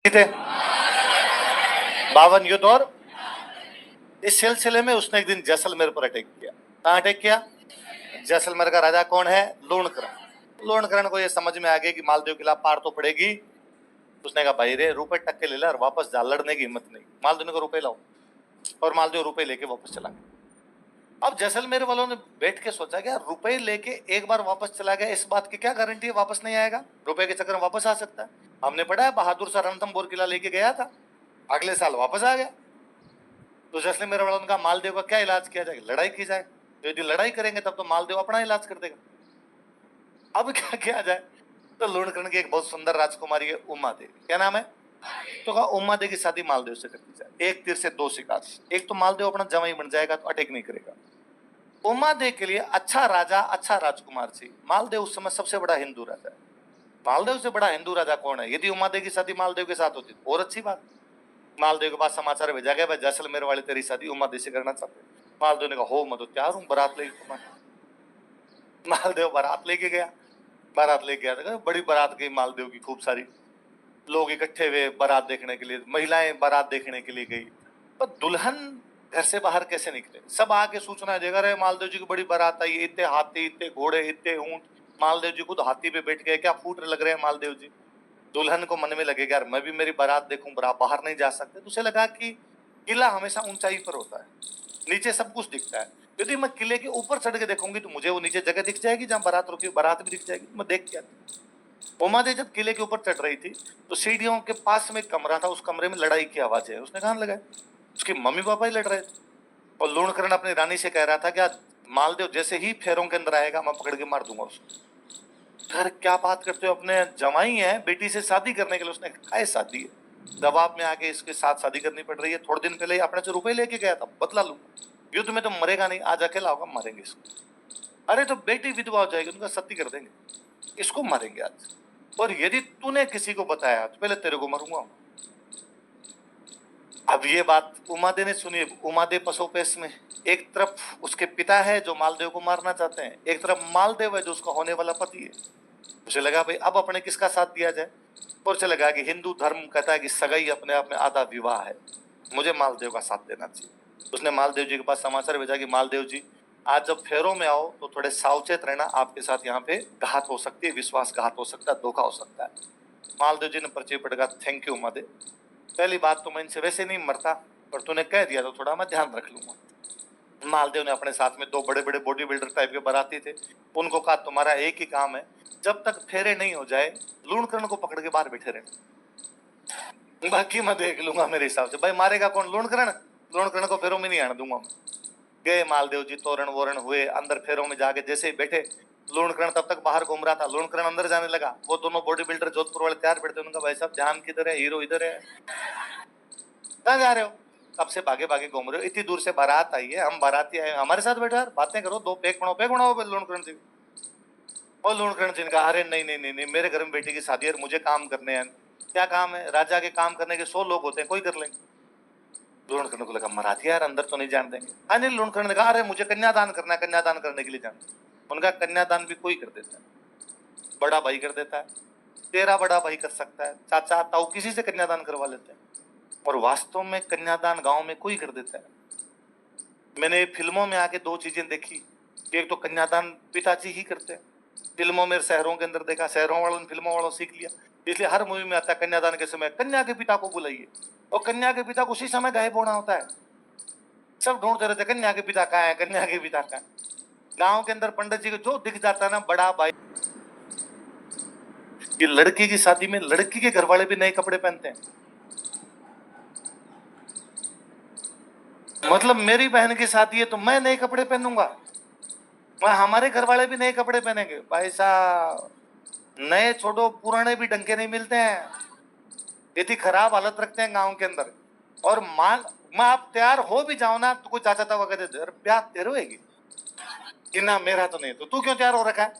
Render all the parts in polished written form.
थे 52 युद्ध। और इस सिलसिले में उसने एक दिन जैसलमेर पर अटैक किया। कहाँ अटैक किया? जैसलमेर का राजा कौन है? लूणकरण। लूणकरण को यह समझ में आ गया कि मालदेव के खिलाफ पार तो पड़ेगी। उसने कहा भाई रे रुपए टक्के ले ला और वापस जा, लड़ने की हिम्मत नहीं। मालदेव ने को रुपए लाओ, और मालदेव रुपए लेके वापस चला गया। अब जैसलमेर वालों ने बैठ के सोचा कि यार रुपए लेके एक बार वापस चला गया, इस बात की क्या गारंटी है वापस नहीं आएगा? रुपए के चक्कर में वापस आ सकता है। हमने पढ़ा है बहादुर शाह रणथंभौर किला लेके गया था, अगले साल वापस आ गया। तो जैसलमेर वालों ने कहा मालदेव का क्या इलाज किया जाए? लड़ाई की जाए। तो यदि लड़ाई करेंगे तब तो मालदेव अपना इलाज कर देगा। अब क्या किया जाए? तो लूणकरण की एक बहुत सुंदर राजकुमारी है उमा देवी। क्या नाम है? तो कहा उमा देवी की शादी मालदेव से कर दी जाए। एक तीर से दो शिकार। एक तो मालदेव अपना जमाई बन जाएगा तो अटैक नहीं करेगा। उमा देवी के लिए अच्छा राजा, अच्छा राजकुमार चाहिए। मालदेव उस समय सबसे बड़ा हिंदू राजा है। मालदेव से बड़ा हिंदू राजा कौन है? यदि उमा देवी की शादी मालदेव के साथ होती और अच्छी बात। मालदेव के पास समाचार भेजा गया भाई जैसलमेर वाले तेरी शादी उमा देवी से करना चाहते। मालदेव ने कहा हो मैं तो तैयार हूं, बारात लेके। मालदेव बारात लेके गया। बारात लेके गया था, बड़ी बारात गई मालदेव की, खूब सारी लोग इकट्ठे हुए बारात देखने के लिए। महिलाएं बारात देखने के लिए गई, पर दुल्हन घर से बाहर कैसे निकले? सब आके सूचना देगा रहे मालदेव जी की बड़ी बारात आई, इतने हाथी, इतने घोड़े, इतने ऊंट। मालदेव जी खुद हाथी पे बैठ गए, क्या फूट लग रहे हैं मालदेव जी। दुल्हन को मन में लगेगा यार मैं भी मेरी बारात देखूं, बाहर नहीं जा सकते। तो उसे लगा कि किला हमेशा ऊंचाई पर होता है, नीचे सब कुछ दिखता है। यदि मैं किले के ऊपर चढ़ के देखूंगी तो मुझे वो नीचे जगह दिख जाएगी जहां बारात रुकी, बारात भी दिख जाएगी, मैं देख के आती। उमा देवी जब किले के ऊपर चढ़ रही थी तो सीढ़ियों के पास में एक कमरा था, उस कमरे में लड़ाई की आवाज है। उसने कान लगाए, उसके मम्मी पापा ही लड़ रहे थे। और लूणकरण अपनी रानी से कह रहा था कि मालदेव जैसे ही फेरों के अंदर आएगा मैं पकड़ के मार दूंगा उसको। यार क्या बात करते हो, अपने जमाई है बेटी से शादी करने के लिए। उसने कहा शादी है, दबाव में आके इसके साथ शादी करनी पड़ रही है। थोड़े दिन पहले अपने से रुपए लेके गया था, बदला लूंगा। युद्ध में तो मरेगा नहीं, आज अकेला होगा, मारेंगे इसको। अरे तो बेटी विधवा हो जाएगी, उनका सती कर देंगे, इसको मारेंगे आज। और यदि तूने किसी को बताया तो पहले तेरे को मारूंगा। अब ये बात उमादेव ने सुनी। उमादेव पसोपेश में एक तरफ उसके पिता है जो मालदेव को मारना चाहते हैं, एक तरफ मालदेव है जो उसका होने वाला पति है। उसे लगा भाई अब अपने किसका साथ दिया जाए। और उसे लगा कि हिंदू धर्म कहता है कि सगाई अपने आप में आधा विवाह है, मुझे मालदेव का साथ देना चाहिए। उसने मालदेव जी के पास समाचार भेजा कि मालदेव जी आज जब फेरों में आओ तो थोड़े सावचेत रहना, आपके साथ यहाँ पे घात हो सकती है, विश्वासघात हो सकता है, धोखा हो सकता है। मालदेव जी ने पर्ची पटका, थैंक यू उमादेव, पहली बात तो मैं इनसे वैसे नहीं मरता, पर तूने कह दिया तो थोड़ा मैं ध्यान रख लूंगा। मालदेव ने अपने साथ में दो बड़े बड़े बॉडी बिल्डर टाइप के बाराती थे, उनको कहा तुम्हारा एक ही काम है, जब तक फेरे नहीं हो जाए लूणकरण को पकड़ के बाहर बैठे रहना, बाकी मैं देख लूंगा मेरे हिसाब से। भाई मारेगा कौन? लूणकरण। लूणकरण को फेरों में नहीं आने दूंगा मैं। गए मालदेव जी, तोरण वोरण हुए, अंदर फेरों में जाके जैसे ही बैठे, लूणकरण तब तक बाहर घूम रहा था। लूणकरण अंदर जाने लगा, वो दोनों बॉडी बिल्डर जोधपुर वाले तैयार बैठे, उनका भाई साहब ध्यान किधर है, हीरो इधर है, कहाँ जा रहे हो? कब से भागे भागे घूम रहे हो? इतनी दूर से बारात आई है, हम बाराती आए, हमारे साथ बैठो यार, बातें करो, दो पेक बनाओ लूणकरण जी। और लूणकरण जी ने कहा अरे नहीं नहीं नहीं नहीं, मेरे घर में बेटी की शादी है, मुझे काम करने हैं। क्या काम है? राजा के काम करने के 100 लोग होते हैं, कोई कर लेंगे। लूणकरण को लगा मराठी यार अंदर तो नहीं जान देंगे। हाँ नहीं, लूणकरण ने कहा अरे मुझे कन्यादान करना है, कन्यादान करने के लिए जाना। उनका कन्यादान भी कोई कर देता है, बड़ा भाई कर देता है, तेरा बड़ा भाई कर सकता है, चाचा ताऊ किसी से कन्यादान करवा लेते हैं। और वास्तव में कन्यादान गांव में कोई कर देता है। मैंने फिल्मों में आके दो चीजें देखी, एक तो कन्यादान पिताजी ही करते हैं, फिल्मों में शहरों के अंदर देखा, शहरों वालों ने फिल्मों वालों सीख लिया, इसलिए हर मूवी में आता है कन्यादान के समय कन्या के पिता को बुलाइए, और कन्या के पिता को उसी समय गायब होना होता है। सब ढूंढते रहते कन्या के पिता कहाँ है, कन्या के पिता कहाँ है। गांव के अंदर पंडित जी को जो दिख जाता है ना बड़ा भाई, कि लड़की की शादी में लड़की के घर वाले भी नए कपड़े पहनते हैं। मतलब मेरी बहन की शादी है तो मैं नए कपड़े पहनूंगा, मैं हमारे घर वाले भी नए कपड़े पहनेंगे? भाई साहब नए छोड़ो, पुराने भी ढंग के नहीं मिलते हैं, इतनी खराब हालत रखते हैं गांव के अंदर। और मान मैं आप तैयार हो भी जाओ ना तो कोई चाचा था वगैरह ब्याह तेरे होगी कि ना, मेरा तो नहीं, तो तू क्यों तैयार हो रखा है?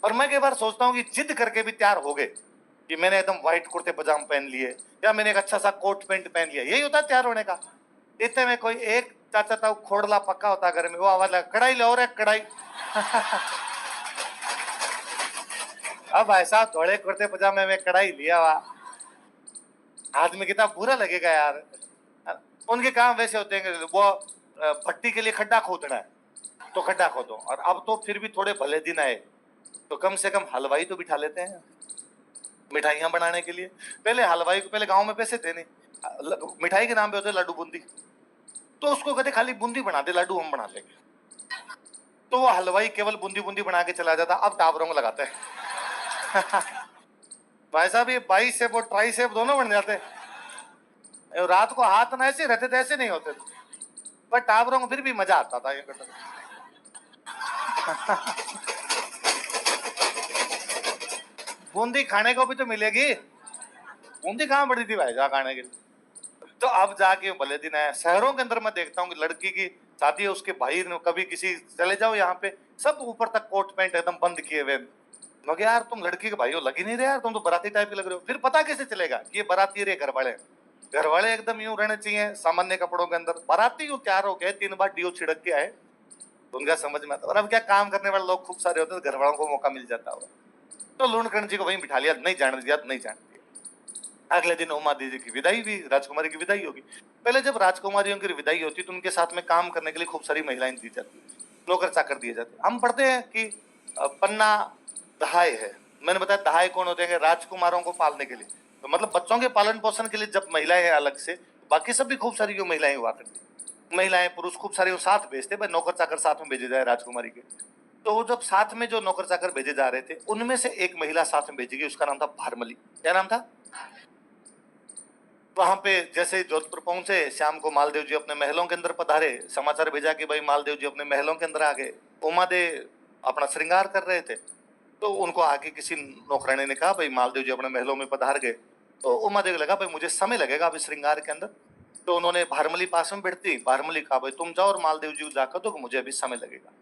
और मैं कई बार सोचता हूँ कि जिद करके भी तैयार हो गए कि मैंने एकदम व्हाइट कुर्ते पजाम पहन लिए, या मैंने एक अच्छा सा कोट पैंट पहन लिया, यही होता है तैयार होने का। इतने में कोई एक चाचा था खोड़ला पक्का होता घर में, वो आवाज लगा कढ़ाई ले और कढ़ाई। अब ऐसा थोड़े कुर्ते पजामे में कढ़ाई लिया हुआ, आदमी कितना बुरा लगेगा यार। उनके काम वैसे होते हैं कि वो भट्टी के लिए खड्डा खोदना है तो खड्डा खोदो, और अब तो फिर भी थोड़े भले दिन आए तो कम से कम हलवाई तो बिठा लेते हैं मिठाइयां बनाने के लिए। पहले हलवाई को, पहले गांव में पैसे थे नहीं, मिठाई के नाम पे होते लड्डू बूंदी, तो उसको कहते खाली बूंदी बना दे, लड्डू हम बना लेंगे। तो वो हलवाई केवल बूंदी बूंदी बना के चला जाता, अब टावरों में लगाते हैं। भाई साहब ये बाई सेब और ट्राई सेब दोनों बन जाते, रात को हाथ ना ऐसे रहते थे, ऐसे नहीं होते, पर टावरों को फिर भी मजा आता था ये करते। बूंदी खाने को भी तो मिलेगी, बूंदी कहाँ पड़ी थी भाई साहब खाने के लिए। तो अब जाके भले दिन है। शहरों के अंदर मैं देखता हूँ कि लड़की की शादी है, उसके भाई ने कभी किसी चले जाओ यहाँ पे, सब ऊपर तक कोट पैंट एकदम बंद किए हुए। मगर यार तुम लड़की के भाई हो, लग ही नहीं रहे यार, तुम तो बाराती टाइप के लग रहे हो। फिर पता कैसे चलेगा कि ये बाराती रे घर वाले? घर वाले एकदम यूं रहने चाहिए सामान्य कपड़ों के अंदर, बाराती यूं तैयार हो गए 3 बार डीओ छिड़क के आए, तो उनका समझ में आता। और अब क्या काम करने वाले लोग खूब सारे होते हैं, घर वालों को मौका मिल जाता हो, तो लूणकरण जी को वहीं बिठा लिया, नहीं जाने दिया, नहीं जाने दिया। अगले दिन उमा दीदी की विदाई भी, राजकुमारी की विदाई होगी। पहले जब राजकुमारियों की विदाई होती तो उनके साथ में काम करने के लिए खूब सारी महिलाएं दी जाती, नौकर चाकर दिए जाते। हम पढ़ते हैं कि पन्ना दहाय है, मैंने बताया दहाय कौन होते हैं? राजकुमारों को पालने के लिए, तो मतलब बच्चों के पालन पोषण के लिए जब महिलाएं हैं अलग से, बाकी सब भी खूब सारी जो महिलाएं हुआ करती, महिलाएं पुरुष खूब सारे साथ भेजते, भाई नौकर चाकर साथ में भेजे जाए राजकुमारी के। तो वो जब साथ में जो नौकर चाकर भेजे जा रहे थे, उनमें से एक महिला साथ में भेजी गई, उसका नाम था भारमली। क्या नाम था? वहां पे जैसे जोधपुर पहुंचे, शाम को मालदेव जी अपने महलों के अंदर पधारे, समाचार भेजा कि भाई मालदेव जी अपने महलों के अंदर आ गए। उमा दे अपना श्रृंगार कर रहे थे, तो उनको आगे किसी नौकरानी ने कहा भाई मालदेव जी अपने महलों में पधार गए। तो उमा देव लगा भाई मुझे समय लगेगा अभी श्रृंगार के अंदर, तो उन्होंने भारमली पास में बैठती, भारमली कहा भाई तुम जाओ और मालदेव जी को जाकर दो, मुझे अभी समय लगेगा।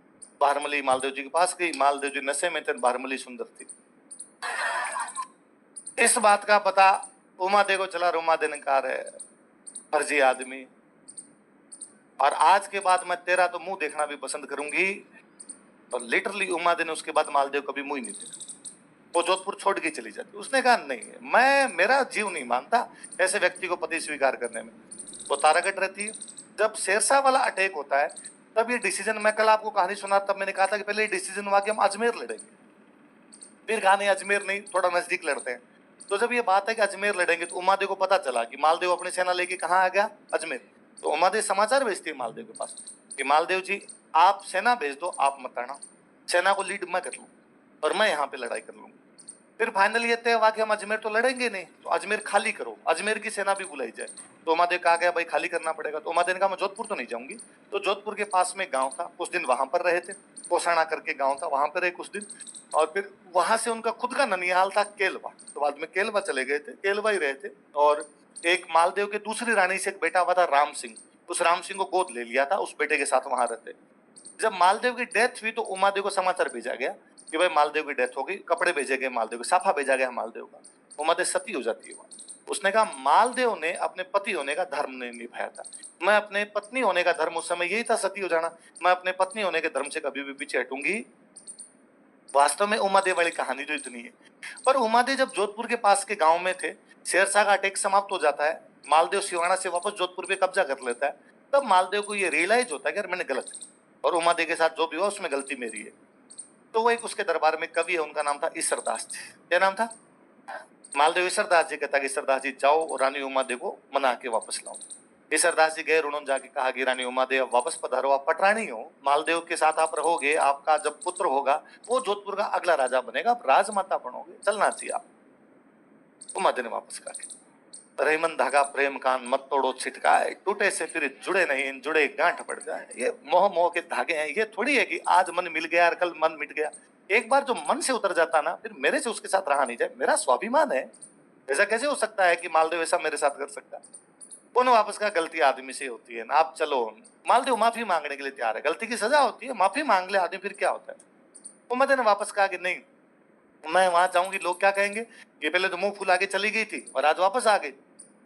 भारमली मालदेव जी के पास गई, मालदेव जी नशे में थे, भारमली सुंदर थी। इस बात का पता उमा दे को चला, उमा दे ने कहा है फर्जी आदमी, और आज के बाद मैं तेरा तो मुंह देखना भी पसंद करूंगी। तो लिटरली उमा दे ने उसके बाद मालदेव कभी मुंह ही नहीं देखा, वो जोधपुर छोड़ के चली जाती। उसने कहा नहीं, मैं, मेरा जीव नहीं मानता ऐसे व्यक्ति को पति स्वीकार करने में। वो तारागढ़ रहती है। जब शेरशाह वाला अटैक होता है तब ये डिसीजन, मैं कल आपको कहानी सुना, तब मैंने कहा था कि पहले ये डिसीजन हुआ कि हम अजमेर लड़ेंगे, फिर कहा नहीं अजमेर नहीं, थोड़ा नजदीक लड़ते हैं। तो जब ये बात है कि अजमेर लड़ेंगे, तो उमादेव को पता चला कि मालदेव अपनी सेना लेके कहाँ आ गया? अजमेर। तो उमादेव समाचार भेजती है मालदेव के पास कि मालदेव जी आप सेना भेज दो, आप मत आना, सेना को लीड मैं कर लूँ और मैं यहाँ पे लड़ाई कर लूंगा। फिर फाइनली ये तय हुआ कि हम अजमेर तो लड़ेंगे नहीं, तो अजमेर खाली करो, अजमेर की सेना भी बुलाई जाए। तो उमादेव कहा गया भाई खाली करना पड़ेगा। तो उमादेव ने कहा मैं जोधपुर तो नहीं जाऊंगी। तो जोधपुर के पास में गांव था, कुछ दिन वहां पर रहे थे, पोसाना करके गांव था, वहां पर रहे कुछ दिन, और फिर वहां से उनका खुद का ननिहाल था केलवा, तो बाद में केलवा चले गए थे, केलवा ही रहे थे। और एक मालदेव के दूसरी रानी से एक बेटा हुआ था राम सिंह, उस राम सिंह को गोद ले लिया था, उस बेटे के साथ वहां रहते। जब मालदेव की डेथ हुई तो उमादेव को समाचार भेजा गया कि भाई मालदेव की डेथ हो गई, कपड़े भेजे गए मालदेव के, साफा भेजा गया मालदेव का। उमादेव सती हो जाती है वहां। उसने कहा मालदेव ने अपने पति होने का धर्म नहीं निभाया था, मैं अपने पत्नी होने का धर्म, उस समय यही था सती हो जाना, मैं अपने पत्नी होने के धर्म से कभी भी पीछे हटूंगी। वास्तव में उमादेव वाली कहानी तो इतनी है। पर उमादेव जब जोधपुर के पास के गांव में थे, शेरशाह का अटैक समाप्त हो जाता है, मालदेव सिवाना से वापस जोधपुर पे कब्जा कर लेता है, तब मालदेव को ये रियलाइज होता है कि यार मैंने गलत किया और उमादेव के साथ जो भी हुआ उसमें गलती मेरी है। तो वो एक उसके दरबार में कवि है, उनका नाम था ईसरदास जी। क्या नाम था? मालदेव ईसरदास जी कहता कि ईसरदास जी जाओ और रानी उमादेव को मना के वापस लाओ। ईसरदास जी गए, उन्होंने जाके कहा कि रानी उमादेव वापस पधारो, आप पटरानी हो, मालदेव के साथ आप रहोगे, आपका जब पुत्र होगा वो जोधपुर का अगला राजा बनेगा, आप राजमाता बनोगे, चलना चाहिए आप। उमादेव ने वापस कहा कि रहीमन धागा प्रेम कान मत तोड़ो छिटकाए, टूटे से फिर जुड़े नहीं, जुड़े गांठ पड़ जाए। ये मोह मोह के धागे हैं, ये थोड़ी है कि आज मन मिल गया और कल मन मिट गया। एक बार जो मन से उतर जाता ना, फिर मेरे से उसके साथ रहा नहीं जाए, मेरा स्वाभिमान है। ऐसा कैसे हो सकता है कि मालदेव ऐसा मेरे साथ कर सकता है? उन्होंने वापस कहा गलती आदमी से होती है ना, आप चलो। मालदेव माफी मांगने के लिए तैयार है, गलती की सजा होती है, माफी मांग ले आदमी, फिर क्या होता है। उम्मद ने वापस कहा कि नहीं, मैं वहां जाऊंगी लोग क्या कहेंगे कि पहले तो मुंह फुला के चली गई थी और आज वापस आ गई।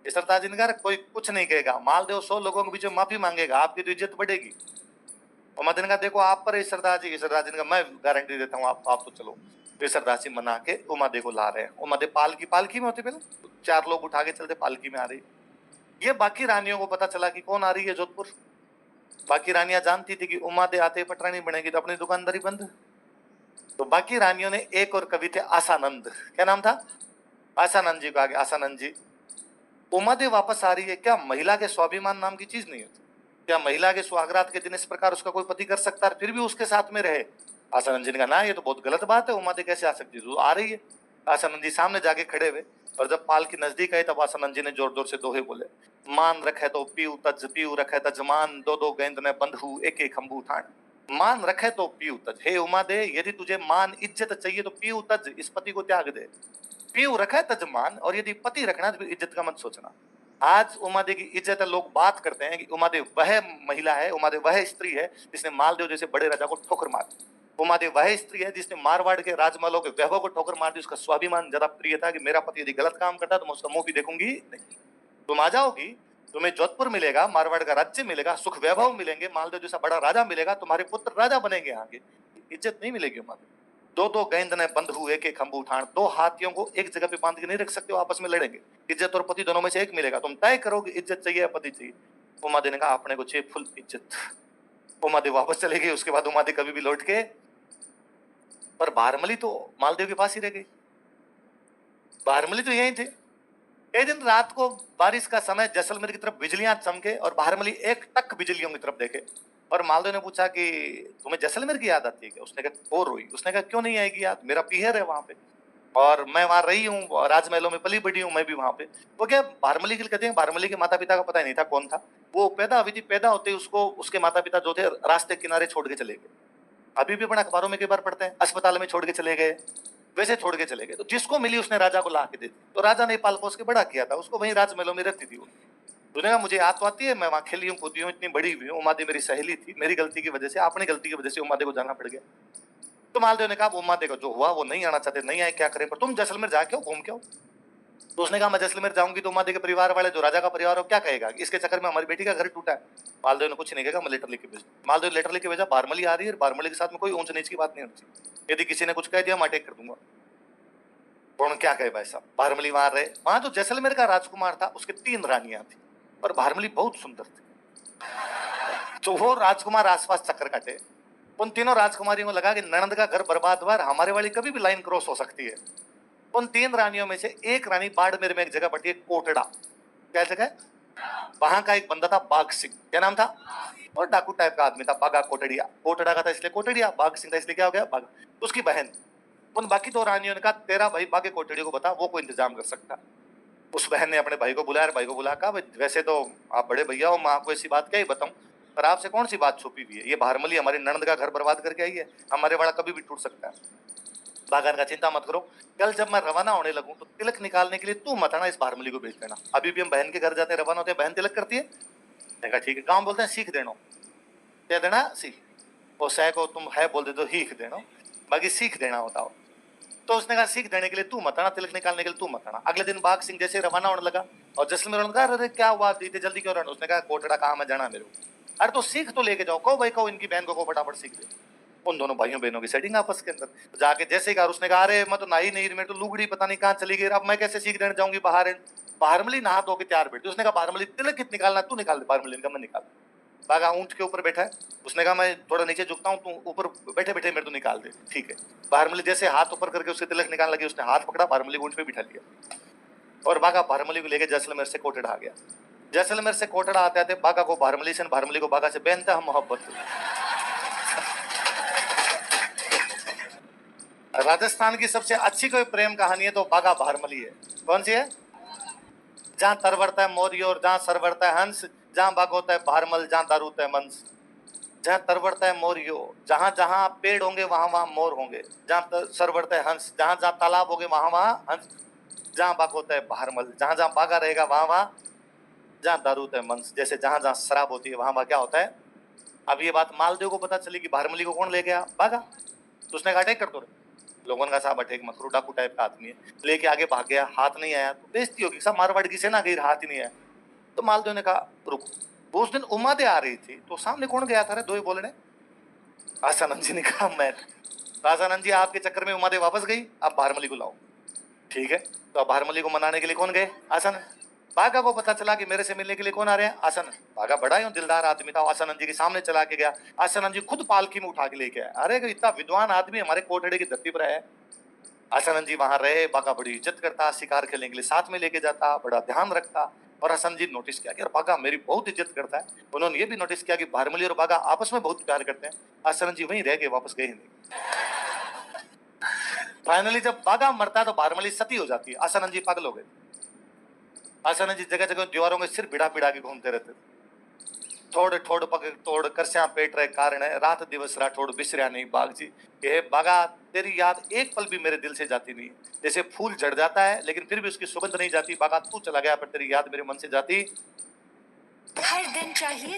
सरताज जी ने कहा कोई कुछ नहीं कहेगा, मालदेव 100 लोगों के बीच में माफी मांगेगा, आपकी तो इज्जत बढ़ेगी। और मदन का देखो आप पर सरदार जी, सरदार जी ने कहा मैं गारंटी देता हूँ, आप तो चलो। फिर सरदार जी मना के उमादेव को ला रहे हैं। उमादेव पालकी में होती पहले, 4 लोग उठा के चलते, पालकी में आ रही। ये बाकी रानियों को पता चला कि कौन आ रही है जोधपुर। बाकी रानियां जानती थी कि उमा दे आते पटरानी बनेगी तो अपनी दुकानदारी बंद। तो बाकी रानियों ने एक और कवि थे आसानंद, क्या नाम था, आसानंद जी को आगे, आसानंद जी, उमा दे वापस आ रही है, क्या महिला के स्वाभिमान नाम की चीज नहीं होती? क्या महिला के सुहागरात के दिन इस प्रकार उसका कोई पति कर सकता है फिर भी उसके साथ में रहे? आसानंद जी ने कहा ना, ये तो बहुत गलत बात है, उमा दे कैसे आ सकती है, तो आ रही है। आसानंद जी सामने जाके खड़े हुए, और जब पाल की नजदीक आई तब आसानंद जी ने जोर जोर से दोहे बोले, मान रखे तो पीऊ तज, पीऊ रखे तजमान, दो दो गेंद ने बंधु, एक एक खंबू ठाण। मान रखे तो पीऊ तज, हे उमा दे, यदि तुझे मान इज्जत चाहिए तो पीऊ तज, इस पति को त्याग दे। पीऊ रखा तजमान, और यदि पति रखना तो इज्जत का मत सोचना। आज उमादेव की इज्जत है, लोग बात करते हैं कि उमादेव वह महिला है, उमादेव वह स्त्री है जिसने मालदेव जैसे बड़े राजा को ठोकर मार दी। उमादेव वह स्त्री है जिसने मारवाड़ के राजमहलों के वैभव को ठोकर मार दी। उसका स्वाभिमान ज्यादा प्रिय था कि मेरा पति यदि गलत काम करता है तो मैं उसका मुंह भी देखूंगी नहीं। तुम आ जाओगी, तुम्हें जोधपुर मिलेगा, मारवाड़ का राज्य मिलेगा, सुख वैभव मिलेंगे, मालदेव जैसा बड़ा राजा मिलेगा, तुम्हारे पुत्र राजा बनेंगे, आगे इज्जत नहीं मिलेगी उमादेव। दो दो गेंद ने बंधु, एक एक खंबू ठाण, दो हाथियों को एक जगह पे बांध के नहीं रख सकते हो, आपस में लड़ेंगे। इज्जत और पति दोनों में से एक मिलेगा, तुम तय करोगे इज्जत चाहिए या पति चाहिए। उमादेव ने कहा अपने को चाहिए फुल इज्जत। उमादेव वापस चले गई। उसके बाद उमादेव कभी भी लौट के, पर बारमली तो मालदेव के पास ही रह गई। बारमली तो यही थे। एक दिन रात को बारिश का समय, जैसलमेर की तरफ बिजलियां चमके और बारमली एक टक बिजलियों की तरफ देखे, और मालदेव ने पूछा कि तुम्हें जैसलमेर की याद आती है क्या? उसने कहा, और रोई। उसने कहा क्यों नहीं आएगी याद, मेरा पीहर है वहां पे, और मैं वहां रही हूँ, राजमहलों में पली बड़ी हूँ मैं भी वहां पे। वो क्या, बारमली के लिए कहते हैं, बारमली के माता पिता का पता ही नहीं था कौन था। वो पैदा हुई थी, पैदा होते ही उसको उसके माता पिता जो थे रास्ते किनारे छोड़ के चले गए। अभी भी अपने अखबारों में कई बार पढ़ते हैं, अस्पताल में छोड़ के चले गए, वैसे छोड़ के चले गए। तो जिसको मिली उसने राजा को ला के दे दी, तो राजा ने पाल पोस के बड़ा किया था उसको, वहीं राजमहलों में रहती थी वो। तूने कहा मुझे याद तो आती है, मैं वहां खेली हूँ, कूदी हूँ, इतनी बड़ी हुई हूँ। उमादेव मेरी सहेली थी, मेरी गलती की वजह से, अपनी गलती की वजह से उमादेव को जाना पड़ गया। तो मालदेव ने कहा उमादेव को जो हुआ वो नहीं आना चाहते, नहीं आए, क्या करें, पर तुम जैसलमेर जाके आओ, घूम के आओ। तो उसने कहा मैं जैसलमेर जाऊंगी तो उमादेव के परिवार वाले, जो राजा का परिवार हो, क्या कहेगा कि इसके चक्कर में हमारी बेटी का घर टूटा है। मालदेव ने कुछ नहीं कहा, मैं लेटर लिख के भेज। मालदेव लेटर लिख के भेजा, बारमली आ रही है, बारमली के साथ में कोई ऊंच नीच की बात नहीं होती, यदि किसी ने कुछ कह दिया मैं अटैक कर दूंगा। कौन क्या कहे भाई साहब, बारमली वहां रहे। वहां जो जैसलमेर का राजकुमार था उसके 3 रानियां थी, पर बारमली बहुत सुंदर थी। तो वो राजकुमार आसपास चक्कर काटे। उन तीनों राजकुमारियों को लगा कि ननद का घर बर्बाद हुआ, हमारे वाली कभी भी लाइन क्रॉस हो सकती है। उन 3 रानियों में से एक रानी बाड़मेर में एक जगह पड़ती है कोटड़ा, क्या जगह है, वहां का एक बंदा था बाघ सिंह, क्या नाम था, और डाकू टाइप का आदमी था, बागा कोटड़िया। कोटड़ा का था इसलिए कोटड़िया, बाघ सिंह था इसलिए क्या हो गया, बाघ। उसकी बहन। उन बाकी 2 रानियों ने कहा तेरा भाई बागे कोटड़ी को बता, वो कोई इंतजाम कर सकता। उस बहन ने अपने भाई को बुलाया, भाई को बुला कहा वैसे तो आप बड़े भैया हो, मैं आपको ऐसी बात क्या ही बताऊं, पर आपसे कौन सी बात छुपी हुई है, ये बारमली हमारी ननद का घर बर्बाद करके आई है, हमारे वाला कभी भी टूट सकता है। बागान का चिंता मत करो, कल जब मैं रवाना होने लगूं तो तिलक निकालने के लिए तू मत आना, इस बारमली को भेज देना। अभी भी हम बहन के घर जाते हैं, रवाना होते हैं, बहन तिलक करती है। देखा ठीक है, गाँव बोलते हैं सीख देना, क्या देना, सीख। वो सह को तुम है बोल दे तो हीख देना, बाकी सीख देना होता हो। तो उसने कहा सीख देने के लिए तू मत आना, तिलक निकालने के लिए तू मत आना। अगले दिन बाघ सिंह जैसे रवाना होने लगा और जैसलमेर ने कहा अरे क्या हुआ, इतनी जल्दी क्यों रहना? उसने कहा कोटड़ा काम है जाना मेरे को। अरे तो सीख तो लेके जाओ, कहो भाई कहो इनकी बहन को फटाफट सीख दे। उन दोनों भाइयों बहनों की सेटिंग आपस के अंदर, तो जाके जैसे ही कहा उसने कहा अरे मैं तो नहा ही नहीं, मेरे तो लुगड़ी पता नहीं कहाँ चली गई, अब मैं कैसे सीख देने जाऊंगी बाहर। बारमली नहा धो के तैयार बैठी। उसने कहा बारमली तिलक कित निकालना, तू निकाल दे। बारमली ने कहा मैं निकाल। बागा ऊंट के ऊपर बैठा है, उसने कहा मैं थोड़ा नीचे झुकता हूँ, तू ऊपर बैठे बैठे मेरे तो निकाल दे। ठीक है, बारमली जैसे हाथ ऊपर करके उससे तिलक निकालने लगी, उसने हाथ पकड़ा, बारमली ऊंट पे बिठा लिया और बागा बारमली को लेके जैसलमेर से कोटड़ा आ गया। जैसलमेर से कोटड़ा आते आते बागा को बारमली से, बारमली को बागा से बेनता मोहब्बत। राजस्थान की सबसे अच्छी कोई प्रेम कहानी है तो बागा बारमली है। कौन सी है? जहां तरवरता है मोरियो और जहां सरवरता है हंस, जहां बाग होता है भारमल, जहां दारूता है मंस। जहां तरवरता है मोरियो, जहां जहां पेड़ होंगे वहां वहां मोर होंगे, जहां सरवरता है हंस, जहां जहां तालाब होंगे वहां वहां हंस, जहां बाग होता है भारमल, जहां जहां बागा रहेगा वहां वहां, जहां दारू होता है मंस। जैसे जहां जहां शराब होती है वहां वहां क्या होता है। अब ये बात मालदेव को पता चली कि भारमली को कौन ले गया, बागा। तो उसने कहा अटैक कर दो। लोगों का साहब अटैक मत करो, डाकू टाइप का आदमी है, लेके आगे भाग गया, हाथ नहीं आया तो बेइज्जती होगी, सब मारवाड़ की सेना गई, हाथ ही नहीं आया। तो मालदेव ने कहा रुको। वो उस दिन उमादे आ रही थी तो सामने कौन गया था रे, दो ही बोलने। आसानंद जी ने कहा मैं। तो आसानंद जी आपके चक्कर में उमादे वापस गई, आप भारमली को लाओ। ठीक है, तो अब भारमली को मनाने के लिए कौन गए? आसानंद। बाघा को पता चला कि मेरे से मिलने के लिए कौन आ रहे हैं? आसानंद। बाघा बड़ा ही दिलदार आदमी था, आसानंद जी के सामने चला के गया। आसानंद जी खुद पालकी में उठा के लेके आए। अरे इतना विद्वान आदमी हमारे कोटड़े की धरती पर है। आसानंद जी वहां रहे, बाघा बड़ी इज्जत करता, शिकार खेलने के लिए साथ में लेके जाता, बड़ा ध्यान रखता। और हसन जी नोटिस किया कि यार बाघा मेरी बहुत इज्जत करता है। उन्होंने ये भी नोटिस किया कि भारमली और बाघा आपस में बहुत प्यार करते हैं। आसानंद जी वहीं रह गए, वापस गए ही नहीं। फाइनली जब बाघा मरता है तो भारमली सती हो जाती है। आसानंद जी पागल हो गए। आसानंद जी जगह जगह दीवारों में सिर भिड़ा भिड़ा के घूमते रहते। थोड़ ठोड़ पग तोड़ करस्या पेट रहे कारण है, रात दिवस राठौड़ बिसरिया नहीं बाग जी। हे बागा, तेरी याद एक पल भी मेरे दिल से जाती नहीं। जैसे फूल झड़ जाता है लेकिन फिर भी उसकी सुगंध नहीं जाती, बागा तू चला गया पर तेरी याद मेरे मन से जाती। हर दिन चाहिए